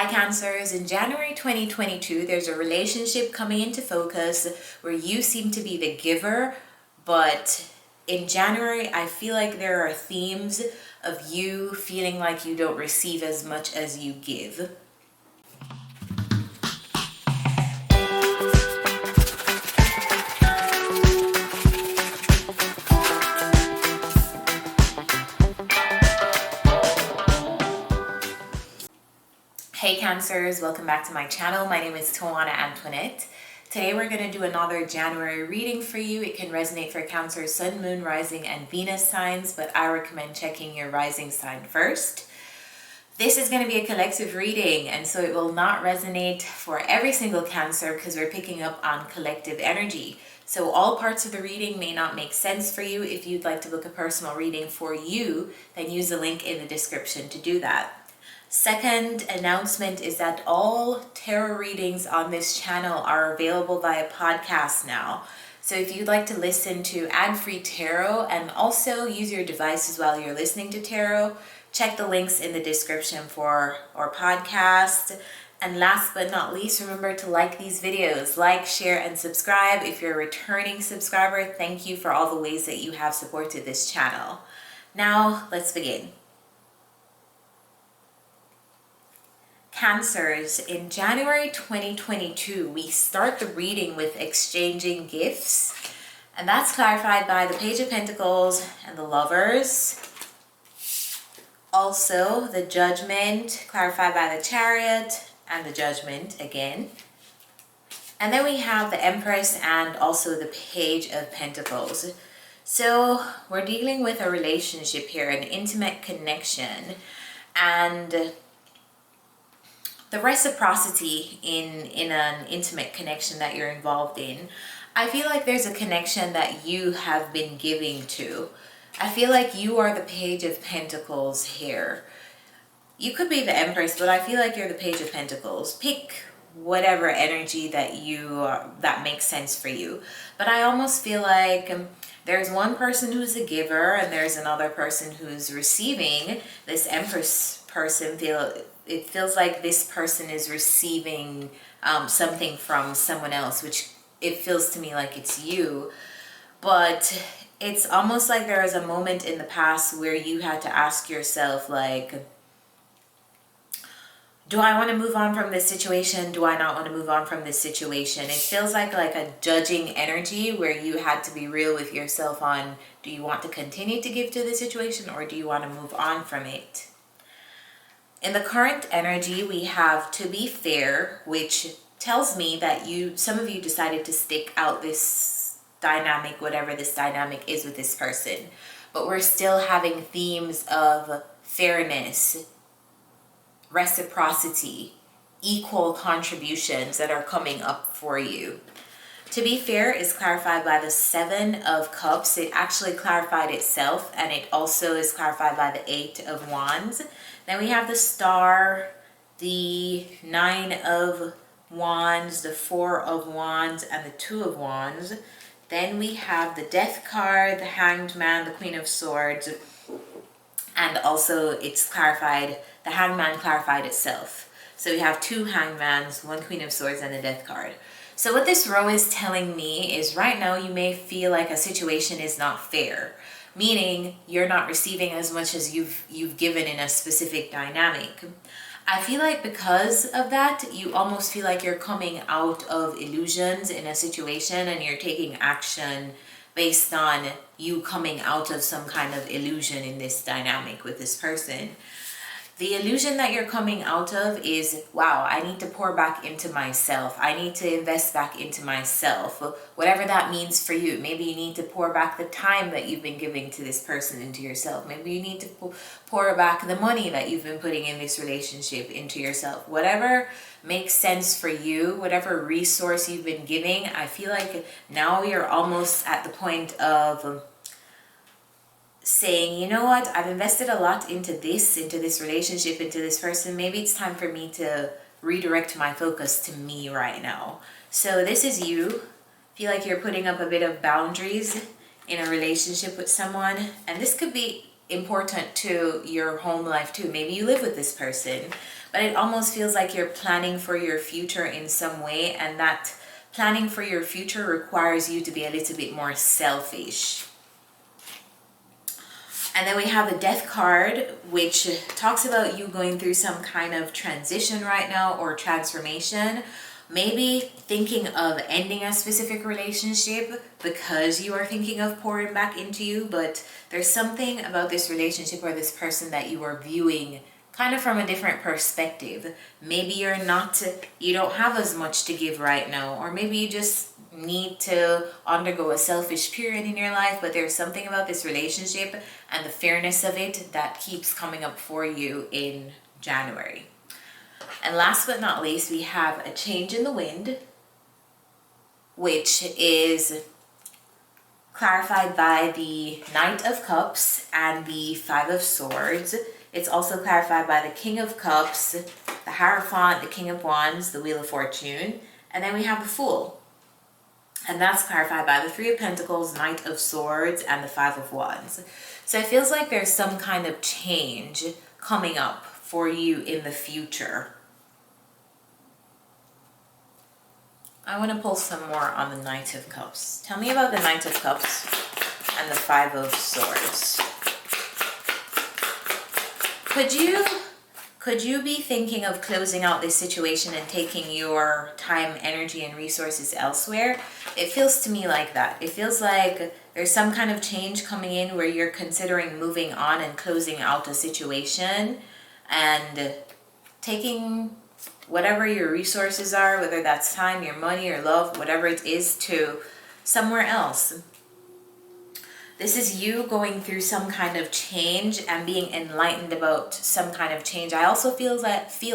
Hi Cancers, in January 2022, there's a relationship coming into focus where you seem to be the giver, but in January, I feel like there are themes of you feeling like you don't receive as much as you give. Hey Cancers, welcome back to my channel. My name is Tawanantoinette. Today we're going to do another January reading for you. It can resonate for Cancer, Sun, Moon, Rising, and Venus signs, but I recommend checking your rising sign first. This is going to be a collective reading, and so it will not resonate for every single Cancer because we're picking up on collective energy. So all parts of the reading may not make sense for you. If you'd like to book a personal reading for you, then use the link in the description to do that. Second announcement is that all tarot readings on this channel are available via podcast now. So if you'd like to listen to ad-free tarot and also use your devices while you're listening to tarot, check the links in the description for our podcast. And last but not least, remember to like these videos, like, share, and subscribe. If you're a returning subscriber, thank you for all the ways that you have supported this channel. Now, let's begin. Cancers, in January 2022, we start the reading with exchanging gifts, and that's clarified by the Page of Pentacles and the Lovers. Also, the Judgment, clarified by the Chariot and the Judgment again. And then we have the Empress and also the Page of Pentacles. So we're dealing with a relationship here, an intimate connection, and the reciprocity in an intimate connection that you're involved in. I feel like there's a connection that you have been giving to. I feel like you are the Page of Pentacles here. You could be the Empress, but I feel like you're the Page of Pentacles. Pick whatever energy that makes sense for you. But I almost feel like there's one person who's a giver and there's another person who's receiving. This Empress person it feels like this person is receiving something from someone else, which it feels to me like it's you. But it's almost like there was a moment in the past where you had to ask yourself, like, do I want to move on from this situation? Do I not want to move on from this situation? It feels like a judging energy where you had to be real with yourself on, do you want to continue to give to the situation or do you want to move on from it? In the current energy, we have to be fair, which tells me that some of you decided to stick out this dynamic, whatever this dynamic is with this person. But we're still having themes of fairness, reciprocity, equal contributions that are coming up for you. To be fair is clarified by the Seven of Cups. It actually clarified itself, and it also is clarified by the Eight of Wands. Then we have the Star, the Nine of Wands, the Four of Wands, and the Two of Wands. Then we have the Death card, the Hanged Man, the Queen of Swords, and also it's clarified, the Hanged Man clarified itself. So we have two Hanged Mans, one Queen of Swords, and the Death card. So what this row is telling me is right now you may feel like a situation is not fair, meaning you're not receiving as much as you've given in a specific dynamic. I feel like because of that, you almost feel like you're coming out of illusions in a situation and you're taking action based on you coming out of some kind of illusion in this dynamic with this person. The illusion that you're coming out of is, wow, I need to pour back into myself. I need to invest back into myself. Whatever that means for you. Maybe you need to pour back the time that you've been giving to this person into yourself. Maybe you need to pour back the money that you've been putting in this relationship into yourself. Whatever makes sense for you, whatever resource you've been giving, I feel like now you're almost at the point of saying, you know what, I've invested a lot into this relationship, into this person. Maybe it's time for me to redirect my focus to me right now. So this is you. Feel like you're putting up a bit of boundaries in a relationship with someone. And this could be important to your home life too. Maybe you live with this person, but it almost feels like you're planning for your future in some way, and that planning for your future requires you to be a little bit more selfish. And then we have the Death card, which talks about you going through some kind of transition right now or transformation. Maybe thinking of ending a specific relationship because you are thinking of pouring back into you, but there's something about this relationship or this person that you are viewing kind of from a different perspective. Maybe you don't have as much to give right now, or maybe you just need to undergo a selfish period in your life, but there's something about this relationship and the fairness of it that keeps coming up for you in January. And last but not least, we have a change in the wind, which is clarified by the Knight of Cups and the Five of Swords. It's also clarified by the King of Cups, the Hierophant, the King of Wands, the Wheel of Fortune, and then we have the Fool. And that's clarified by the Three of Pentacles, Knight of Swords, and the Five of Wands. So it feels like there's some kind of change coming up for you in the future. I want to pull some more on the Knight of Cups. Tell me about the Knight of Cups and the Five of Swords. Could you be thinking of closing out this situation and taking your time, energy, and resources elsewhere? It feels to me like that. It feels like there's some kind of change coming in where you're considering moving on and closing out a situation and taking whatever your resources are, whether that's time, your money, your love, whatever it is, to somewhere else. This is you going through some kind of change and being enlightened about some kind of change. I also feel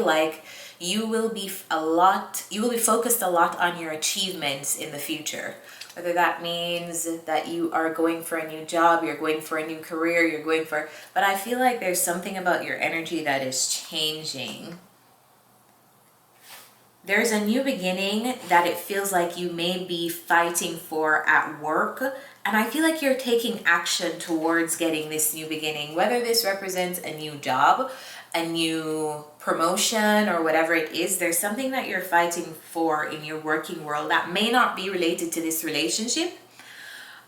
like you will be focused a lot on your achievements in the future. Whether that means that you are going for a new job, you're going for a new career, but I feel like there's something about your energy that is changing. There's a new beginning that it feels like you may be fighting for at work. And I feel like you're taking action towards getting this new beginning, whether this represents a new job, a new promotion, or whatever it is. There's something that you're fighting for in your working world that may not be related to this relationship.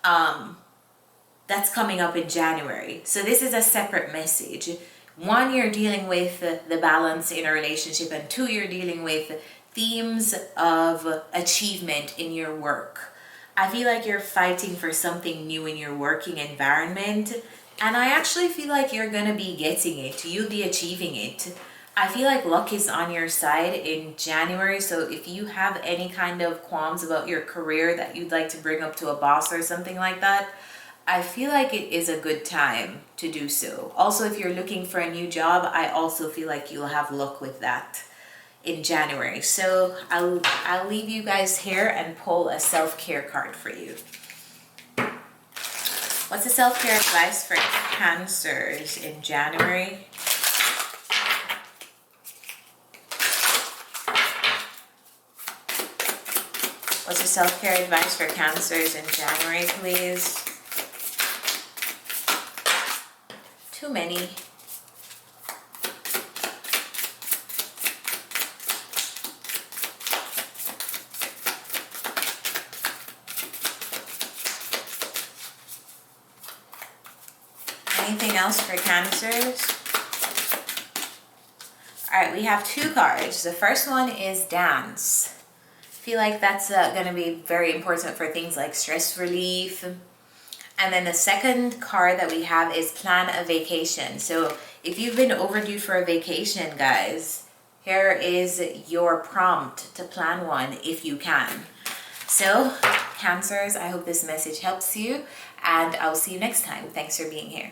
That's coming up in January. So this is a separate message. One, you're dealing with the balance in a relationship, and two, you're dealing with themes of achievement in your work. I feel like you're fighting for something new in your working environment, and I actually feel like you're going to be getting it. You'll be achieving it. I feel like luck is on your side in January, so if you have any kind of qualms about your career that you'd like to bring up to a boss or something like that, I feel like it is a good time to do so. Also, if you're looking for a new job, I also feel like you'll have luck with that in January. So I'll leave you guys here and pull a self-care card for you. What's the self-care advice for Cancers in January? What's the self-care advice for Cancers in January, please? Too many. Anything else for Cancers? All right, we have two cards. The first one is Dance. I feel like that's going to be very important for things like stress relief. And then the second card that we have is Plan a Vacation. So if you've been overdue for a vacation, guys, here is your prompt to plan one if you can. So, Cancers, I hope this message helps you, and I'll see you next time. Thanks for being here.